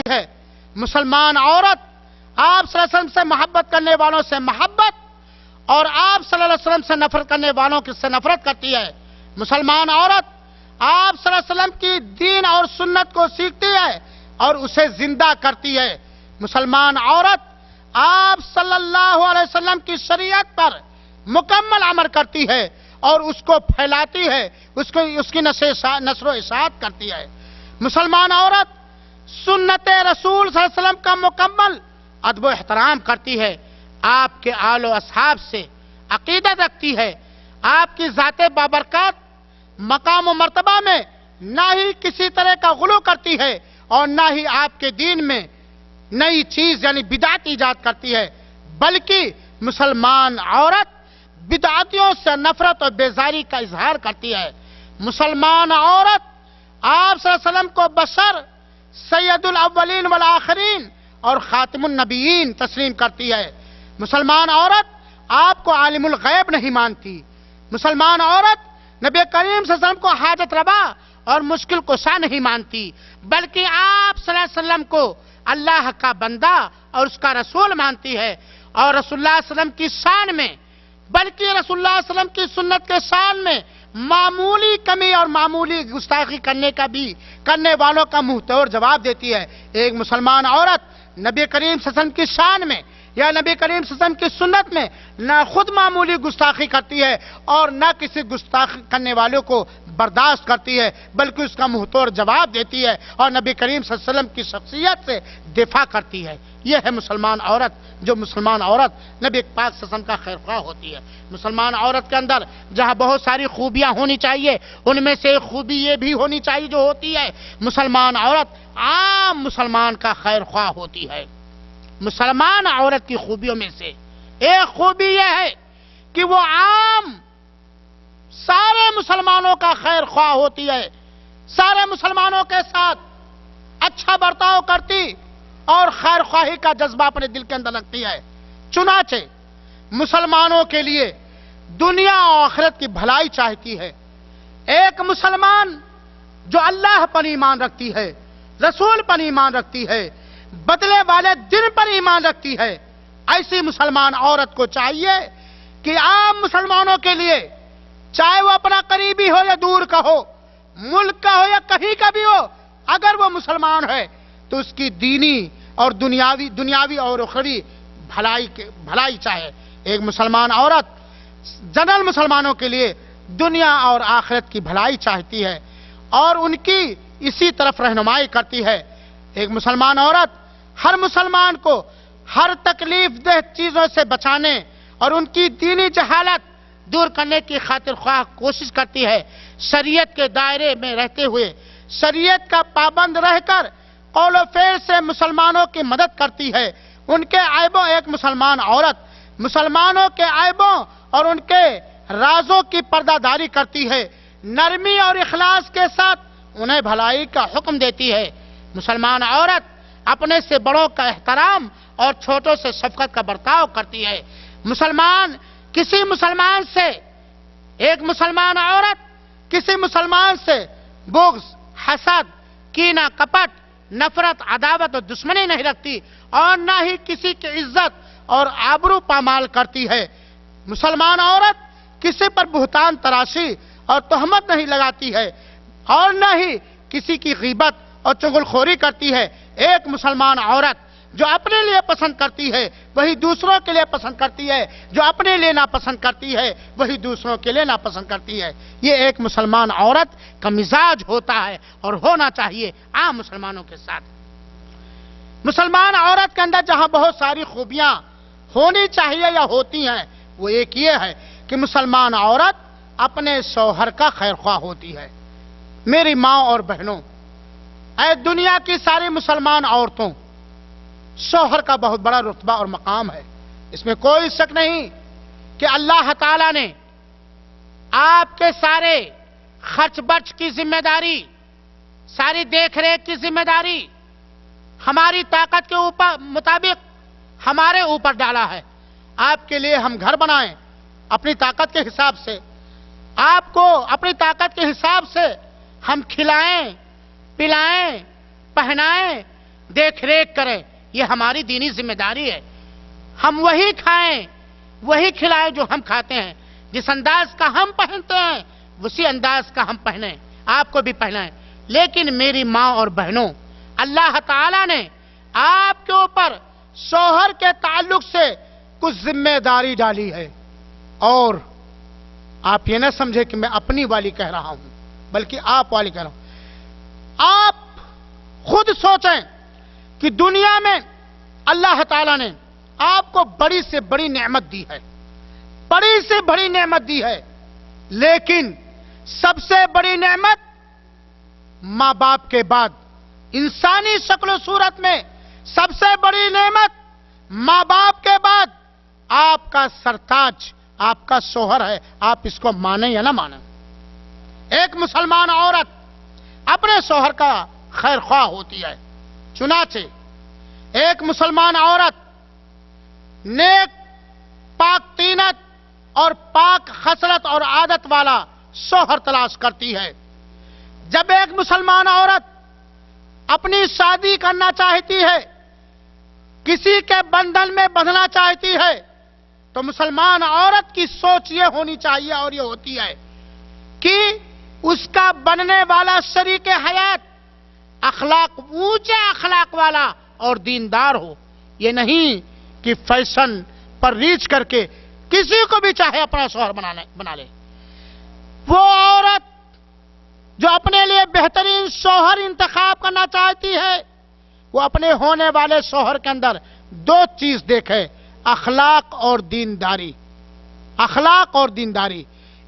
ہے مسلمان عورت آپ صلی اللہ علیہ وسلم سے محبت کرنے والوں سے محبت اور آپ صلی اللہ علیہ وسلم سے نفرت کرنے والوں سے نفرت کرتی ہے۔ مسلمان عورت آپ صلی اللہ علیہ وسلم کی دین اور سنت کو سیکھتی ہے اور اسے زندہ کرتی ہے۔ مسلمان عورت آپ صلی اللہ علیہ وسلم کی شریعت پر مکمل عمل کرتی ہے اور اس کو پھیلاتی ہے، اس کی نشر و اشاعت کرتی ہے۔ مسلمان عورت سنت رسول صلی اللہ علیہ وسلم کا مکمل ادب و احترام کرتی ہے، آپ کے آل و اصحاب سے عقیدت رکھتی ہے، آپ کی ذات بابرکات مقام و مرتبہ میں نہ ہی کسی طرح کا غلو کرتی ہے اور نہ ہی آپ کے دین میں نئی چیز یعنی بدعت ایجاد کرتی ہے، بلکہ مسلمان عورت بدعتیوں سے نفرت اور بیزاری کا اظہار کرتی ہے۔ مسلمان عورت آپ صلی اللہ علیہ وسلم کو بشر، سید الاولین والآخرین اور خاتم النبیین تسلیم کرتی ہے۔ مسلمان عورت آپ کو عالم الغیب نہیں مانتی۔ مسلمان عورت نبی کریم صلی اللہ علیہ وسلم کو حاجت روا اور مشکل کشا نہیں مانتی، بلکہ آپ صلی اللہ علیہ وسلم کو اللہ کا بندہ اور اس کا رسول مانتی ہے، اور رسول اللہ صلی اللہ علیہ وسلم کی شان میں بلکہ رسول اللہ صلی اللہ علیہ وسلم کی سنت کے شان میں معمولی کمی اور معمولی گستاخی کرنے والوں کا منہ توڑ جواب دیتی ہے۔ ایک مسلمان عورت نبی کریم صلی اللہ علیہ وسلم کی شان میں یا نبی کریم صلی اللہ علیہ وسلم کی سنت میں نہ خود معمولی گستاخی کرتی ہے اور نہ کسی گستاخی کرنے والوں کو برداشت کرتی ہے، بلکہ اس کا منہ توڑ جواب دیتی ہے اور نبی کریم صلی اللہ علیہ وسلم کی شخصیت سے دفاع کرتی ہے۔ یہ ہے مسلمان عورت، جو مسلمان عورت نبی پاک صلی اللہ علیہ وسلم کا خیر خواہ ہوتی ہے۔ مسلمان عورت کے اندر جہاں بہت ساری خوبیاں ہونی چاہیے، ان میں سے ایک خوبی یہ بھی ہونی چاہیے جو ہوتی ہے مسلمان عورت عام مسلمان کا خیر خواہ ہوتی ہے۔ مسلمان عورت کی خوبیوں میں سے ایک خوبی یہ ہے کہ وہ عام سارے مسلمانوں کا خیر خواہ ہوتی ہے، سارے مسلمانوں کے ساتھ اچھا برتاؤ کرتی اور خیر خواہی کا جذبہ اپنے دل کے اندر رکھتی ہے۔ چنانچہ مسلمانوں کے لیے دنیا اور آخرت کی بھلائی چاہتی ہے۔ ایک مسلمان جو اللہ پر ایمان رکھتی ہے، رسول پر ایمان رکھتی ہے، بدلے والے دن پر ایمان رکھتی ہے، ایسی مسلمان عورت کو چاہیے کہ عام مسلمانوں کے لیے چاہے وہ اپنا قریبی ہو یا دور کا ہو، ملک کا ہو یا کہیں کا بھی ہو، اگر وہ مسلمان ہے تو اس کی دینی اور دنیاوی اور اخروی بھلائی چاہے۔ ایک مسلمان عورت جنرل مسلمانوں کے لیے دنیا اور آخرت کی بھلائی چاہتی ہے اور ان کی اسی طرف رہنمائی کرتی ہے۔ ایک مسلمان عورت ہر مسلمان کو ہر تکلیف دہ چیزوں سے بچانے اور ان کی دینی جہالت دور کرنے کی خاطر خواہ کوشش کرتی ہے۔ شریعت کے دائرے میں رہتے ہوئے، شریعت کا پابند رہ کر قول و فعل سے مسلمانوں کی مدد کرتی ہے۔ ان کے عیبوں ایک مسلمان عورت مسلمانوں کے عیبوں اور ان کے رازوں کی پردہ داری کرتی ہے، نرمی اور اخلاص کے ساتھ انہیں بھلائی کا حکم دیتی ہے۔ مسلمان عورت اپنے سے بڑوں کا احترام اور چھوٹوں سے شفقت کا برتاؤ کرتی ہے۔ کسی مسلمان سے ایک مسلمان عورت کسی مسلمان سے بغض، حسد، کینہ، کپٹ، نفرت، عداوت اور دشمنی نہیں رکھتی اور نہ ہی کسی کی عزت اور آبرو پامال کرتی ہے۔ مسلمان عورت کسی پر بہتان تراشی اور تہمت نہیں لگاتی ہے اور نہ ہی کسی کی غیبت اور چغلخوری کرتی ہے۔ ایک مسلمان عورت جو اپنے لیے پسند کرتی ہے وہی دوسروں کے لیے پسند کرتی ہے، جو اپنے لیے ناپسند کرتی ہے وہی دوسروں کے لیے ناپسند کرتی ہے۔ یہ ایک مسلمان عورت کا مزاج ہوتا ہے اور ہونا چاہیے عام مسلمانوں کے ساتھ۔ مسلمان عورت کے اندر جہاں بہت ساری خوبیاں ہونی چاہیے یا ہوتی ہیں، وہ ایک یہ ہے کہ مسلمان عورت اپنے شوہر کا خیر خواہ ہوتی ہے۔ میری ماں اور بہنوں، اے دنیا کی ساری مسلمان عورتوں، شوہر کا بہت بڑا رتبہ اور مقام ہے، اس میں کوئی شک نہیں کہ اللہ تعالیٰ نے آپ کے سارے خرچ برچ کی ذمہ داری، ساری دیکھ ریکھ کی ذمہ داری ہماری طاقت کے مطابق ہمارے اوپر ڈالا ہے۔ آپ کے لیے ہم گھر بنائیں اپنی طاقت کے حساب سے، آپ کو اپنی طاقت کے حساب سے ہم کھلائیں، پلائیں، پہنائیں، دیکھ ریکھ کریں، یہ ہماری دینی ذمہ داری ہے۔ ہم وہی کھائیں، وہی کھلائیں جو ہم کھاتے ہیں۔ جس انداز کا ہم پہنتے ہیں اسی انداز کا ہم پہنیں، آپ کو بھی پہنائیں۔ لیکن میری ماں اور بہنوں، اللہ تعالیٰ نے آپ کے اوپر شوہر کے تعلق سے کچھ ذمہ داری ڈالی ہے، اور آپ یہ نہ سمجھے کہ میں اپنی والی کہہ رہا ہوں، بلکہ آپ والی کہہ رہا ہوں۔ آپ خود سوچیں کہ دنیا میں اللہ تعالیٰ نے آپ کو بڑی سے بڑی نعمت دی ہے، بڑی سے بڑی نعمت دی ہے، لیکن سب سے بڑی نعمت ماں باپ کے بعد انسانی شکل و صورت میں سب سے بڑی نعمت ماں باپ کے بعد آپ کا سرتاج آپ کا شوہر ہے۔ آپ اس کو مانیں یا نہ مانیں، ایک مسلمان عورت اپنے شوہر کا خیر خواہ ہوتی ہے، چنانچہ ایک مسلمان عورت نیک، پاک طینت اور پاک خصلت اور عادت والا شوہر تلاش کرتی ہے۔ جب ایک مسلمان عورت اپنی شادی کرنا چاہتی ہے، کسی کے بندھن میں بندھنا چاہتی ہے، تو مسلمان عورت کی سوچ یہ ہونی چاہیے، اور یہ ہوتی ہے کہ اس کا بننے والا شریک حیات اونچے اخلاق والا اور دیندار ہو۔ یہ نہیں کہ فیشن پر ریچھ کر کے کسی کو بھی چاہے اپنا شوہر بنا لے۔ وہ عورت جو اپنے لیے بہترین شوہر انتخاب کرنا چاہتی ہے، وہ اپنے ہونے والے شوہر کے اندر دو چیز دیکھے، اخلاق اور دینداری۔ اخلاق اور دینداری،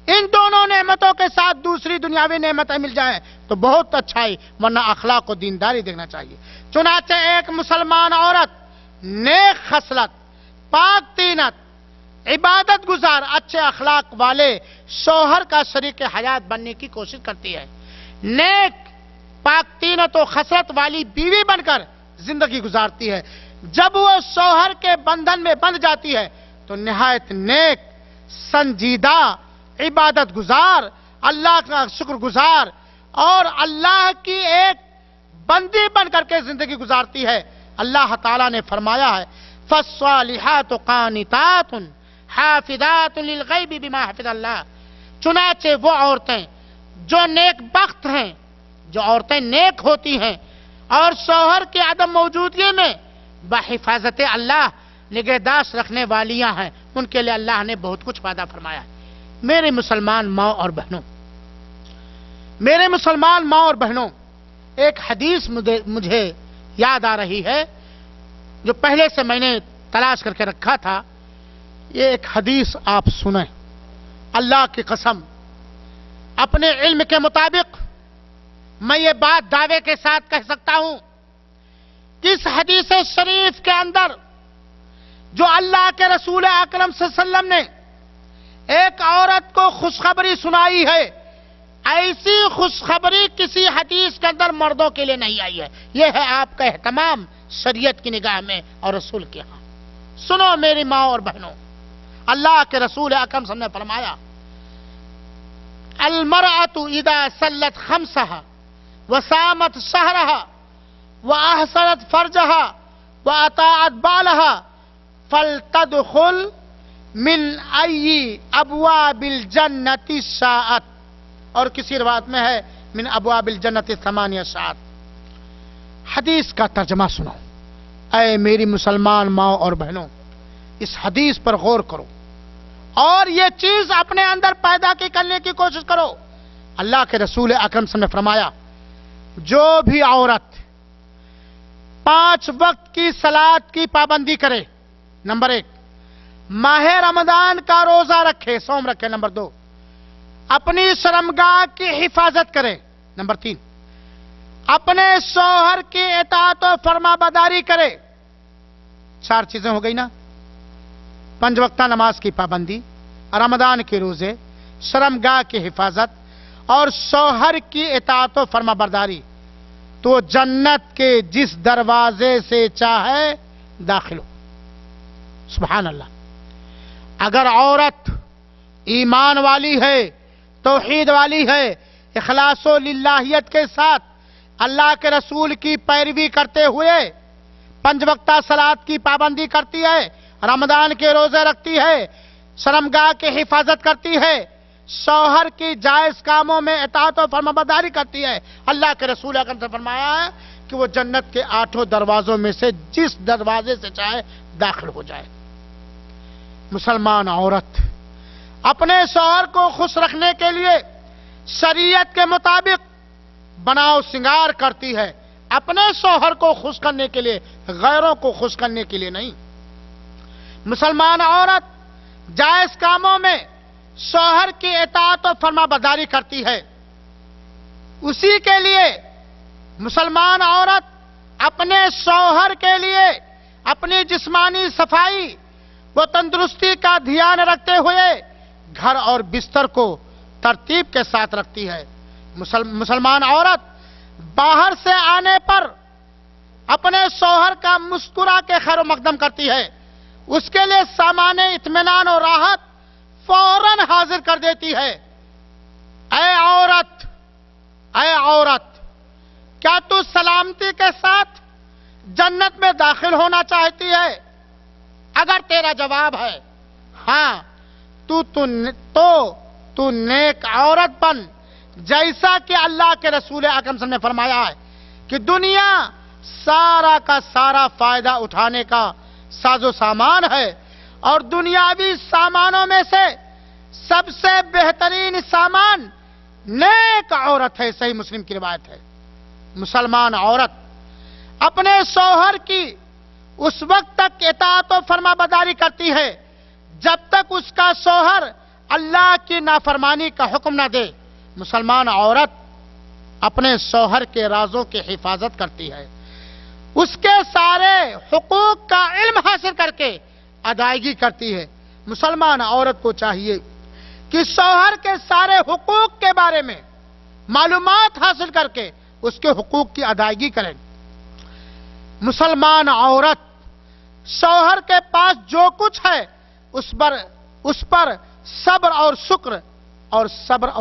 ان دونوں نعمتوں کے ساتھ دوسری دنیاوی نعمتیں مل جائیں تو بہت اچھا ہی، ورنہ اخلاق اور دینداری دیکھنا چاہیے۔ چنانچہ ایک مسلمان عورت نیک خصلت، پاک طینت، عبادت گزار، اچھے اخلاق والے شوہر کا شریک حیات بننے کی کوشش کرتی ہے، نیک، پاک طینت و خصلت والی بیوی بن کر زندگی گزارتی ہے۔ جب وہ شوہر کے بندھن میں بندھ جاتی ہے تو نہایت نیک، سنجیدہ، عبادت گزار، اللہ کا شکر گزار اور اللہ کی ایک بندی بن کر کے زندگی گزارتی ہے۔ اللہ تعالیٰ نے فرمایا ہے فَالصَّالِحَاتُ قَانِتَاتٌ حَافِظَاتٌ لِلْغَيْبِ بِمَا حَفِظَ اللَّهُ۔ چنانچہ وہ عورتیں جو نیک بخت ہیں، جو عورتیں نیک ہوتی ہیں اور شوہر کی عدم موجودگی میں بحفاظت اللہ نگہداشت رکھنے والیاں ہیں، ان کے لیے اللہ نے بہت کچھ وعدہ فرمایا ہے۔ میرے مسلمان ماں اور بہنوں، میرے مسلمان ماں اور بہنوں، ایک حدیث مجھے یاد آ رہی ہے جو پہلے سے میں نے تلاش کر کے رکھا تھا۔ یہ ایک حدیث آپ سنیں، اللہ کی قسم اپنے علم کے مطابق میں یہ بات دعوے کے ساتھ کہہ سکتا ہوں کہ اس حدیث شریف کے اندر جو اللہ کے رسول اکرم صلی اللہ علیہ وسلم نے ایک عورت کو خوشخبری سنائی ہے، ایسی خوشخبری کسی حدیث کے اندر مردوں کے لیے نہیں آئی ہے۔ یہ ہے آپ کا اہتمام شریعت کی نگاہ میں اور رسول کے ہاں۔ سنو میری ماں اور بہنوں، اللہ کے رسول اکرم صلی اللہ علیہ وسلم نے فرمایا المرأة اذا صلت خمسها وصامت شهرها واحسنت فرجها واطاعت بالها فلتدخل من ای ابواب الجنت شاءت، اور کسی روایت میں ہے من ابواب الجنت ثمانیہ شاءت۔ حدیث کا ترجمہ سنو، اے میری مسلمان ماں اور بہنوں، اس حدیث پر غور کرو اور یہ چیز اپنے اندر پیدا کرنے کی کوشش کرو۔ اللہ کے رسول اکرم صلی اللہ علیہ وسلم نے فرمایا جو بھی عورت 5 وقت کی صلاۃ کی پابندی کرے، نمبر 1 ماہ رمضان کا روزہ رکھے، صوم رکھے، نمبر 2 اپنی شرمگاہ کی حفاظت کرے، نمبر 3 اپنے شوہر کی اطاعت و فرما برداری کرے۔ 4 چیزیں ہو گئی نا، 5 وقتہ نماز کی پابندی، رمضان کے روزے، شرمگاہ کی حفاظت اور شوہر کی اطاعت و فرما برداری، تو جنت کے جس دروازے سے چاہے داخل ہو۔ سبحان اللہ۔ اگر عورت ایمان والی ہے، توحید والی ہے، اخلاص و للہیت کے ساتھ अल्लाह के रसूल की पैरवी करते हुए 5 वक्ता सलात की पाबंदी करती है, रमजान के रोजे रखती है, शर्मगाह की हिफाजत करती है, शौहर की जायज कामों में इताअत और फरमाबरदारी करती है, अल्लाह के रसूल अकरम ने फरमाया है कि वो जन्नत के 8 दरवाजों में से जिस दरवाजे से चाहे दाखिल हो जाए। मुसलमान औरत अपने शौहर को खुश रखने के लिए शरीयत के मुताबिक बनाव सिंगार करती है, अपने शौहर को खुश करने के लिए, गैरों को खुश करने के लिए नहीं। मुसलमान औरत जायज कामों में शौहर की इताअत और फरमाबरदारी करती है, उसी के लिए मुसलमान औरत अपने शौहर के लिए अपनी जिस्मानी सफाई व तंदुरुस्ती का ध्यान रखते हुए घर और बिस्तर को तरतीब के साथ रखती है। मुसलमान औरत बाहर से आने पर अपने शौहर का मुस्कुरा के खैर मकदम करती है, उसके लिए सामान इत्मीनान और राहत फौरन हाजिर कर देती है। ऐ औरत, क्या तू सलामती के साथ जन्नत में दाखिल होना चाहती है? अगर तेरा जवाब है हां, तू नेक औरत बन, जैसा कि अल्लाह के रसूल अकरम ने फरमाया है कि दुनिया सारा का सारा फायदा उठाने का साजो सामान है और दुनियावी सामानों में से सबसे बेहतरीन सामान नेक औरत है। सही मुस्लिम की रिवायत है। मुसलमान औरत अपने शौहर की उस वक्त तक इताअत और फरमाबरदारी करती है जब तक उसका शौहर अल्लाह की नाफरमानी का हुक्म ना दे। मुसलमान औरत अपने शौहर के राजों की हिफाजत करती है, उसके सारे हुकूक का इल्म हासिल करके अदायगी करती है। मुसलमान औरत को चाहिए कि शौहर के सारे हुकूक के बारे में मालूमात हासिल करके उसके हुकूक की अदायगी करें। मुसलमान औरत शौहर के पास जो कुछ है उस पर सब्र और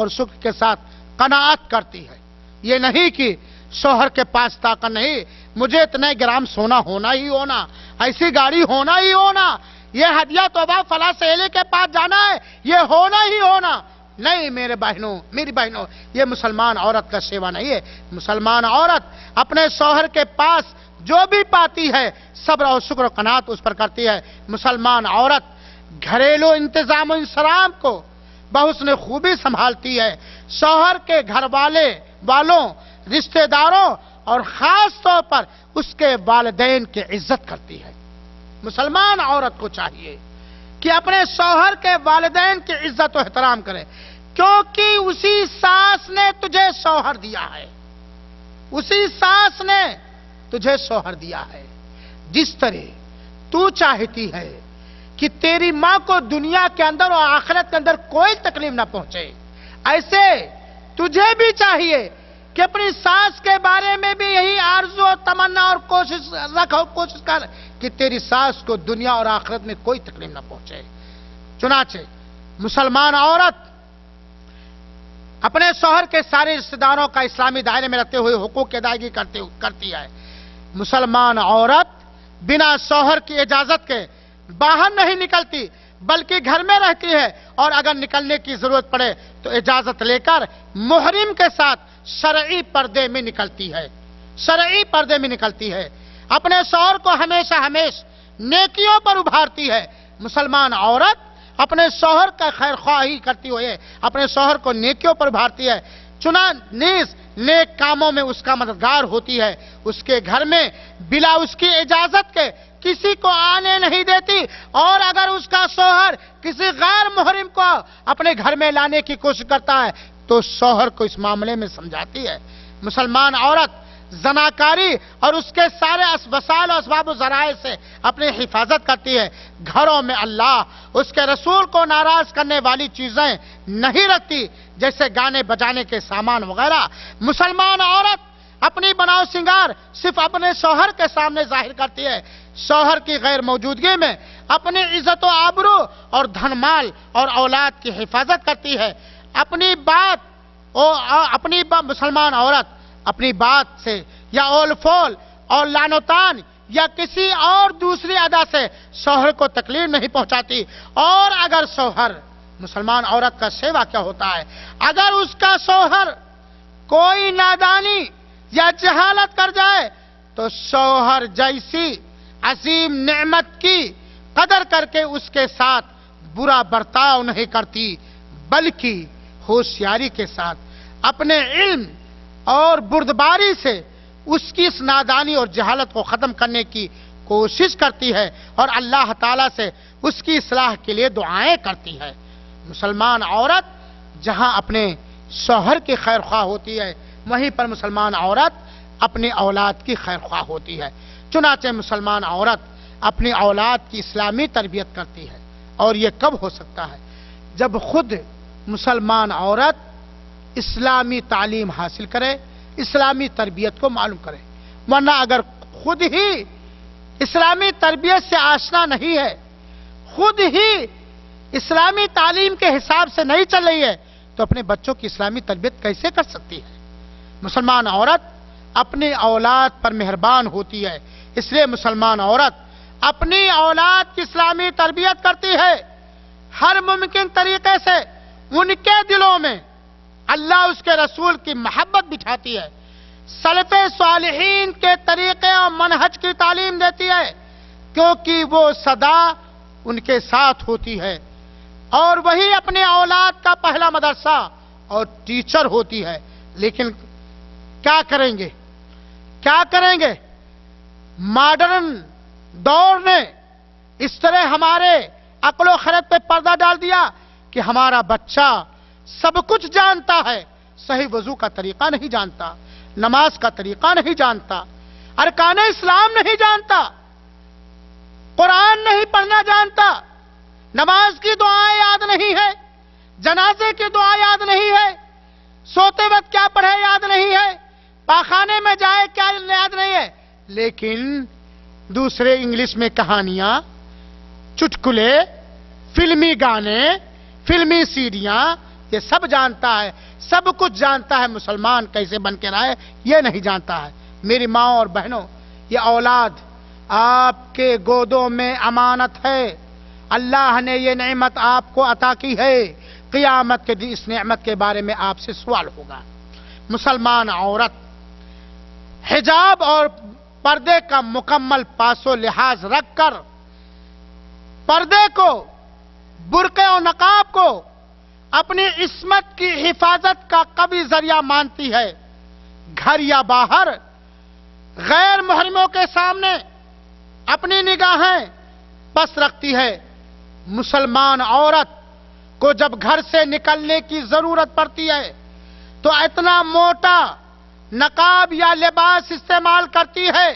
शुक्र के साथ कनाअत करती है। ये नहीं कि शौहर के पास ताकत नहीं, मुझे इतने ग्राम सोना होना ही होना, ऐसी गाड़ी होना ही होना, ये हदिया तोबा फला सहेली के पास जाना है, ये होना ही होना। नहीं मेरी बहनों, ये मुसलमान औरत का सेवा नहीं है। मुसलमान औरत अपने शौहर के पास जो भी पाती है सब्र और शुक्र और कनाअत उस पर करती है। मुसलमान औरत घरेलू इंतजाम और इंसराम को बहुसने खूबी संभालती है, शौहर के घर वालों, रिश्तेदारों और खास तौर पर उसके वालिदैन की इज्जत करती है। मुसलमान औरत को चाहिए कि अपने शौहर के वालिदैन की इज्जत और एहतराम करे, क्योंकि उसी सास ने तुझे शौहर दिया है, उसी सास ने तुझे शौहर दिया है। जिस तरह तू चाहती है कि तेरी मां को दुनिया के अंदर और आखिरत के अंदर कोई तकलीफ ना पहुंचे, ऐसे तुझे भी चाहिए कि अपनी सास के बारे में भी यही आरज़ू और तमन्ना और कोशिश कर कि तेरी सास को दुनिया और आखिरत में कोई तकलीफ ना पहुंचे। चुनाचे मुसलमान औरत अपने शौहर के सारे रिश्तेदारों का इस्लामी दायरे में रखते हुए हुकूक की अदायगी करती है। मुसलमान औरत बिना शौहर की इजाजत के बाहर नहीं निकलती, बल्कि घर में रहती है और अगर निकलने की जरूरत पड़े तो इजाजत लेकर मुहरिम के साथ शरई पर्दे में निकलती है। अपने शौहर को हमेशा नेकियों पर उभारती है। मुसलमान औरत अपने शौहर का खैर ख्वाही करती हुए अपने शौहर को नेकियों पर उभारती है, चुनांचे नेक कामों में उसका मददगार होती है, उसके घर में बिला उसकी इजाजत के किसी को आने नहीं देती और अगर उसका शौहर किसी गैर मुहरिम को अपने घर में लाने की कोशिश करता है तो शौहर को इस मामले में समझाती है। मुसलमान औरत जनाकारी और उसके सारे वसाइल और असबाब ज़राए से अपनी हिफाजत करती है। घरों में अल्लाह उसके रसूल को नाराज करने वाली चीजें नहीं रखती, जैसे गाने बजाने के सामान वगैरह। मुसलमान औरत अपनी बनाव सिंगार सिर्फ अपने शौहर के सामने जाहिर करती है, शौहर की गैर मौजूदगी में अपनी इज्जत व आबरू और धन माल और औलाद की हिफाजत करती है। मुसलमान औरत अपनी बात से या ओल फोल और लानोतान या किसी और दूसरी अदा से शौहर को तकलीफ नहीं पहुंचाती। और अगर शौहर, मुसलमान औरत का सेवा क्या होता है, अगर उसका शौहर कोई नादानी या जहालत कर जाए तो शौहर जैसी अजीम नेमत की कदर करके उसके साथ बुरा बर्ताव नहीं करती, बल्कि होशियारी के साथ अपने इल्म और बुर्दबारी से उसकी इस नादानी और जहालत को खत्म करने की कोशिश करती है और अल्लाह ताला से उसकी इस्लाह के लिए दुआएं करती है। मुसलमान औरत जहां अपने शौहर की खैर ख्वाह होती है, वहीं पर मुसलमान औरत अपनी औलाद की खैर ख्वाह होती है। चुनाचे मुसलमान औरत अपनी औलाद की इस्लामी तरबियत करती है। और यह कब हो सकता है, जब खुद मुसलमान औरत इस्लामी तालीम हासिल करे, इस्लामी तरबियत को मालूम करे। वरना अगर खुद ही इस्लामी तरबियत से आशना नहीं है, खुद ही इस्लामी तालीम के हिसाब से नहीं चल रही है, तो अपने बच्चों की इस्लामी तरबियत कैसे कर सकती है। मुसलमान औरत अपनी औलाद पर मेहरबान होती है, इसलिए मुसलमान औरत अपनी औलाद की इस्लामी तरबियत करती है। हर मुमकिन तरीके से उनके दिलों में अल्लाह उसके रसूल की मोहब्बत बिठाती है, सलफ़े सालिहीन के तरीके और मनहज की तालीम देती है, क्योंकि वो सदा उनके साथ होती है और वही अपने औलाद का पहला मदरसा और टीचर होती है। लेकिन क्या करेंगे, क्या करेंगे, मॉडर्न दौर ने इस तरह हमारे अक्ल खरद पे पर्दा डाल दिया कि हमारा बच्चा सब कुछ जानता है, सही वजू का तरीका नहीं जानता, नमाज का तरीका नहीं जानता, अरकान इस्लाम नहीं जानता, कुरान नहीं पढ़ना जानता, नमाज की दुआएं याद नहीं है, जनाजे की दुआ याद नहीं है, सोते वक्त क्या पढ़े याद नहीं है, पाखाने में जाए क्या याद नहीं है। लेकिन दूसरे इंग्लिश में कहानियां, चुटकुले, फिल्मी गाने, फिल्मी सीडियां, ये सब जानता है, सब कुछ जानता है। मुसलमान कैसे बन के रहे ये नहीं जानता है। मेरी माँ और बहनों, ये औलाद आपके गोदों में अमानत है। अल्लाह ने ये नेमत आपको अता की है। क़यामत के दिन इस नेमत के बारे में आपसे सवाल होगा। मुसलमान औरत हिजाब और पर्दे का मुकम्मल पासो लिहाज रखकर पर्दे को, बुर्के और नकाब को अपनी इस्मत की हिफाजत का कभी जरिया मानती है। घर या बाहर गैर मुहर्रिमों के सामने अपनी निगाहें बस रखती है। मुसलमान औरत को जब घर से निकलने की जरूरत पड़ती है तो इतना मोटा नकाब या लिबास इस्तेमाल करती है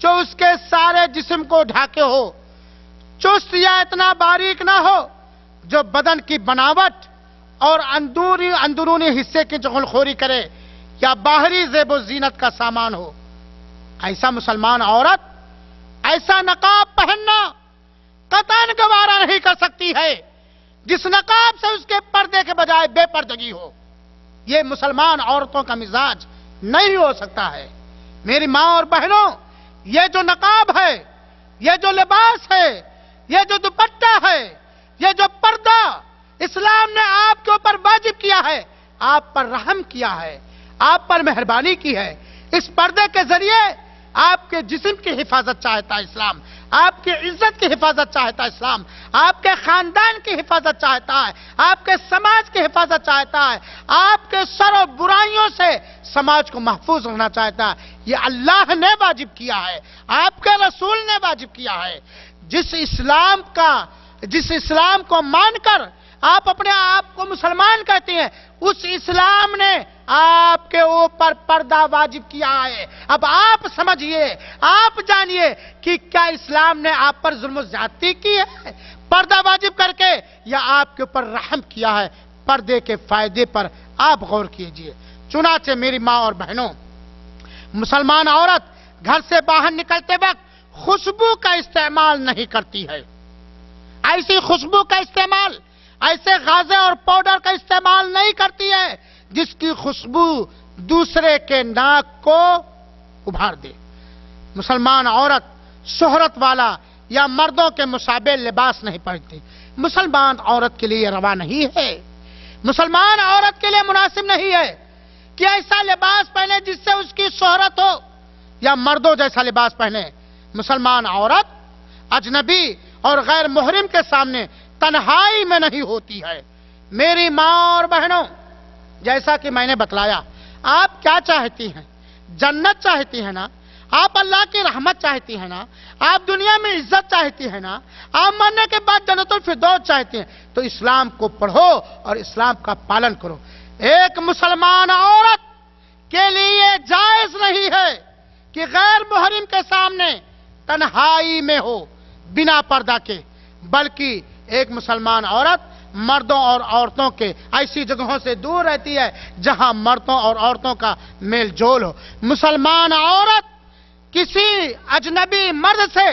जो उसके सारे जिस्म को ढाके हो, चुस्त या इतना बारीक ना हो जो बदन की बनावट और अंदरूनी हिस्से की चुगलखोरी करे या बाहरी ज़ेब ज़ीनत का सामान हो। ऐसा मुसलमान औरत ऐसा नकाब पहनना कतई गवारा नहीं कर सकती है जिस नकाब से उसके पर्दे के बजाय बेपर्दगी हो। यह मुसलमान औरतों का मिजाज नहीं हो सकता है। मेरी मां और बहनों, यह जो नकाब है, यह जो लिबास है, यह जो दुपट्टा है, यह जो पर्दा इस्लाम ने आपके ऊपर वाजिब किया है, आप पर रहम किया है, आप पर मेहरबानी की है। इस पर्दे के जरिए आपके जिस्म की हिफाजत चाहता है इस्लाम, आपकी इज्जत की हिफाजत चाहता है इस्लाम, आपके खानदान की हिफाजत चाहता है, आपके समाज की हिफाजत चाहता है, आपके शर और बुराइयों से समाज को महफूज रखना चाहता है। ये अल्लाह ने वाजिब किया है, आपके रसूल ने वाजिब किया है। जिस इस्लाम को मानकर आप अपने आप को मुसलमान कहते हैं, उस इस्लाम ने आपके ऊपर पर्दा वाजिब किया है। अब आप समझिए, आप जानिए कि क्या इस्लाम ने आप पर जुल्म ज्यादती की है पर्दा वाजिब करके, या आपके ऊपर रहम किया है। पर्दे के फायदे पर आप गौर कीजिए। चुनाचे मेरी मां और बहनों, मुसलमान औरत घर से बाहर निकलते वक्त खुशबू का इस्तेमाल नहीं करती है। ऐसी खुशबू का इस्तेमाल, ऐसे गाजे और पाउडर का इस्तेमाल नहीं करती है जिसकी खुशबू दूसरे के नाक को उभार दे। मुसलमान औरत शोहरत वाला या मर्दों के मुशाबे लिबास नहीं पहनती। मुसलमान औरत के लिए यह रवा नहीं है, मुसलमान औरत के लिए मुनासिब नहीं है कि ऐसा लिबास पहने जिससे उसकी शोहरत हो, या मर्दों जैसा लिबास पहने। मुसलमान औरत अजनबी और गैर मुहरिम के सामने तन्हाई में नहीं होती है। मेरी मां और बहनों, जैसा कि मैंने बतलाया, आप क्या चाहती हैं? जन्नत चाहती हैं ना? आप अल्लाह की रहमत चाहती हैं ना? आप दुनिया में इज्जत चाहती हैं ना? आप मरने के बाद जन्नतुल फिरदौस चाहती हैं, तो इस्लाम को पढ़ो और इस्लाम का पालन करो। एक मुसलमान औरत के लिए जायज नहीं है कि गैर मुहरिम के सामने तन्हाई में हो बिना पर्दा के, बल्कि एक मुसलमान औरत मर्दों और औरतों के ऐसी जगहों से दूर रहती है जहां मर्दों और औरतों का मेल जोल हो। मुसलमान औरत किसी अजनबी मर्द से,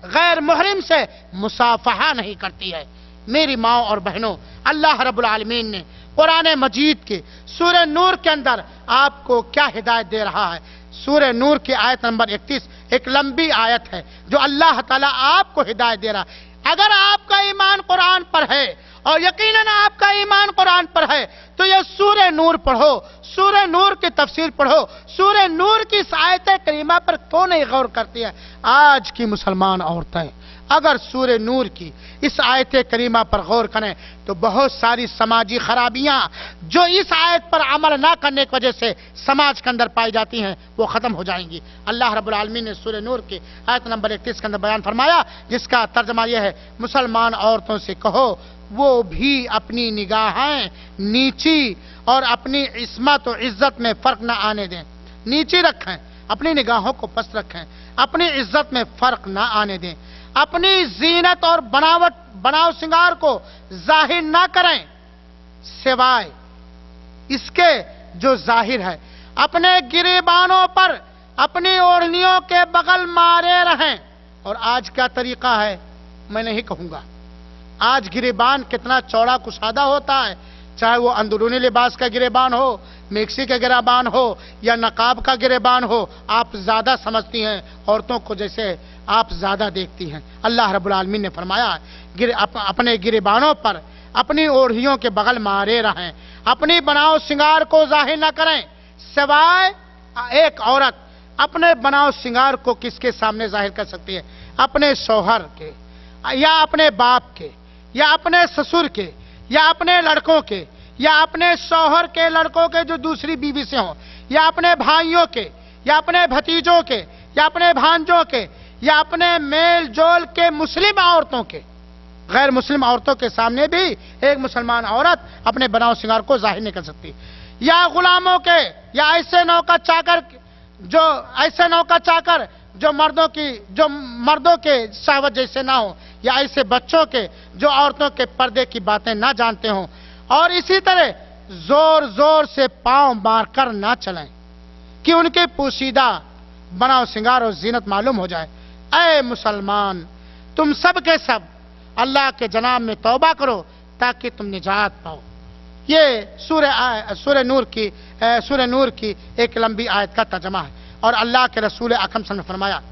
गैर मुहरिम से मुसाफहा नहीं करती है। मेरी माँ और बहनों, अल्लाह रब्बुल आलमीन ने कुरान मजीद के सूरह नूर के अंदर आपको क्या हिदायत दे रहा है। सूरह नूर की आयत नंबर 31 एक लंबी आयत है जो अल्लाह ताला आपको हिदायत दे रहा है। अगर आपका ईमान कुरान पर है, और यकीनन आपका ईमान कुरान पर है, तो ये सूरह नूर पढ़ो, सूरह नूर की तफसीर पढ़ो। सूरह नूर की इस आयत करीमा पर क्यों नहीं गौर करती है आज की मुसलमान औरतें? अगर सूरह नूर की इस आयत करीमा पर गौर करें तो बहुत सारी समाजी खराबियां जो इस आयत पर अमल ना करने की वजह से समाज के अंदर पाई जाती हैं, वो खत्म हो जाएंगी। अल्लाह रब्बुल आलमीन ने सूरह नूर की आयत नंबर 31 के अंदर बयान फरमाया, जिसका तर्जमा यह है, मुसलमान औरतों से कहो वो भी अपनी निगाहें नीची और अपनी इस्मत और इज्जत में फर्क न आने दें। नीची रखें, अपनी निगाहों को पस्त रखें, अपनी इज्जत में फर्क न आने दें, अपनी जीनत और बनाव सिंगार को जाहिर ना करें सिवाय इसके जो जाहिर है। अपने गिरेबानों पर अपनी ओढ़नियों के बगल मारे रहें। और आज क्या तरीका है मैं नहीं कहूंगा। आज गिरेबान कितना चौड़ा कुशादा होता है, चाहे वो अंदरूनी लिबास का गिरेबान हो, मिक्सी का गिरेबान हो या नकाब का गिरेबान हो। आप ज्यादा समझती हैं औरतों को, जैसे आप ज्यादा देखती हैं। अल्लाह रब्बुल आलमीन ने फरमाया, अपने गिरेबानों पर अपनी ओढ़ियों के बगल मारे रहें, अपनी बनाव सिंगार को जाहिर न करें सिवाय एक औरत अपने बनाव सिंगार को किसके सामने जाहिर कर सकती है? अपने शौहर के, या अपने बाप के, या अपने ससुर के, या अपने लड़कों के, या अपने शौहर के लड़कों के जो दूसरी बीवी से हों, या अपने भाइयों के, या अपने भतीजों के, या अपने भांजों के, या अपने मेल जोल के मुस्लिम औरतों के। गैर मुस्लिम औरतों के सामने भी एक मुसलमान औरत अपने बनाव सिंगार को जाहिर नहीं कर सकती। या गुलामों के, या ऐसे नौका चाकर जो मर्दों के शहवत जैसे ना हो, या ऐसे बच्चों के जो औरतों के पर्दे की बातें ना जानते हों, और इसी तरह जोर जोर से पांव मारकर ना चलें कि उनके पोशीदा बनाव सिंगार और जीनत मालूम हो जाए। ऐ मुसलमान, तुम सब के सब अल्लाह के जनाब में तौबा करो ताकि तुम निजात पाओ। ये सूरह नूर की एक लंबी आयत का तर्जमा है। और अल्लाह के रसूल अकरम सल्लल्लाहु अलैहि वसल्लम ने फरमाया,